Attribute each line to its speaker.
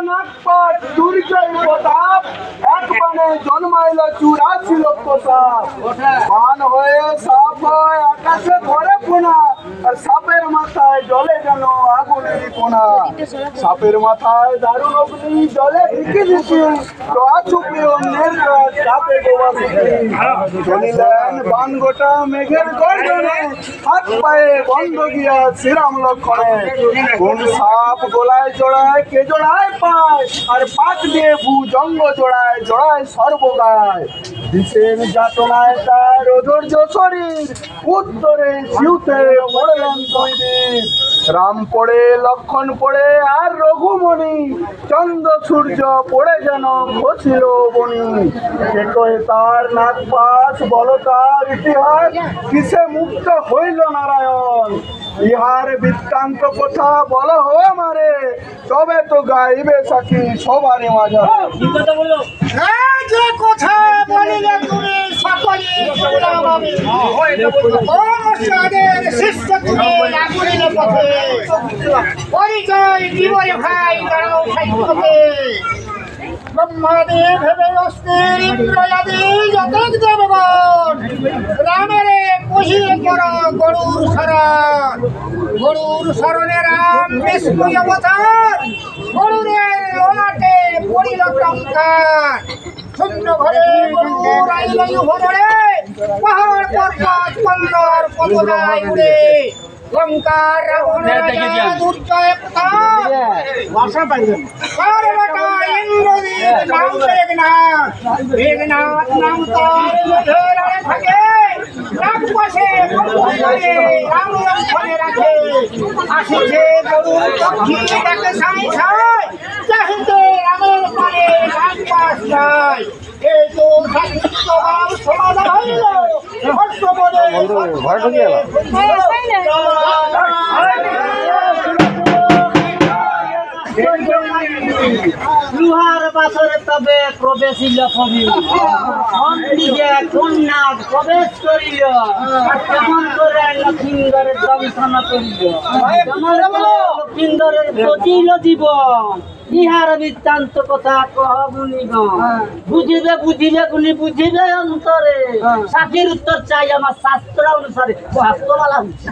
Speaker 1: নাগপাট দুর্জয় প্রতাপ, এক বানে জন্মাইল 84 লক্ষ সাপ। বান হয়ে সাপ হয় আকাশে ধরে পোনা, আর সাপের মাথায় জলে যেন আগুনের কোনা। সাপের মাথায় দারুণ অগ্নি জলে ঢিকি ঢিকি, টোয়া চুপি অন্যের কাজ সাপে গোবা শিখি। চলিলেন বান গোটা মেঘের গর্জনে, হাত পায়ে বন্ধ গিয়া শ্রীরাম লক্ষণে। কোন সাপ গোলায় জড়ায় কে জড়ায় পায়, আর পাক দিয়ে ভুজঙ্গ জড়ায় জড়ায় সর্বগায়। বিষের যাতনায় তার অধৈর্য শরীর, উত্তরে জিউতে পড়লেন দৈবীর। রাম পড়ে লক্ষণ পড়ে আর রঘুমণি, চন্দ্র সূর্য পড়ে যেন খছিল বনি। কেটোয় তার নাগপাশ বল তার ইতিহাস, কিসে মুক্ত হইল নারায়ণ। ইহার বৃত্তান্ত কথা বল হো আমারে, তবে তো গাইবে সাকি সবারে মাঝে।
Speaker 2: যে কথা বলিলে তুমি সকলে শুনলাম আমি, অনুষ্ঠানের শিষ্য তুমি আগুনের পথে, পরিচয় জীবনে ভাই দাঁড়াও সাহিত্যকে। ব্রহ্মাদি ভেবে অস্থির ইন্দ্রয়াদি যত দেবগণ, রামেরে কহিয়ে কর গরুর শরণ। গরুর শরণে রাম বিষ্ণুর অবতার, গরুরের ললাটে পড়িল টঙ্কার। শূন্য ঘরে গরুর আইলাই ভরে, পাহাড় পর্বত বন্দর পদনায় উড়ে। লঙ্কার রাবণের দুর্জয় প্রতাপ, তার বেটা ইন্দ্রজিৎ নাম মেঘনাথ। মেঘনাথ নাম তার মেঘের আড়ে থাকে, নাগপাশে রাম লক্ষণে রাখে। আসিছে গরুর পক্ষী দেখে সাই সাই, চাহিতে রামের পানে নাগপাশ যায়। এই তো সমাধান হইল হর্ষপদে
Speaker 3: লুহার বাসরে তবে প্রবেশিল কবি, অন্দিকে কন্যা প্রবেশ করিল, কেমন করে লক্ষিন্দরের দংশন করিল। লক্ষিন্দরের বচিল জীবন, ইহার বৃত্তান্ত কথা কহ গুণীগণ। বুঝিবে বুঝিবে গুণী বুঝিবে অন্তরে, সাক্ষীর উত্তর চাই আমার শাস্ত্র অনুসারে। শাস্ত্রমালা হচ্ছে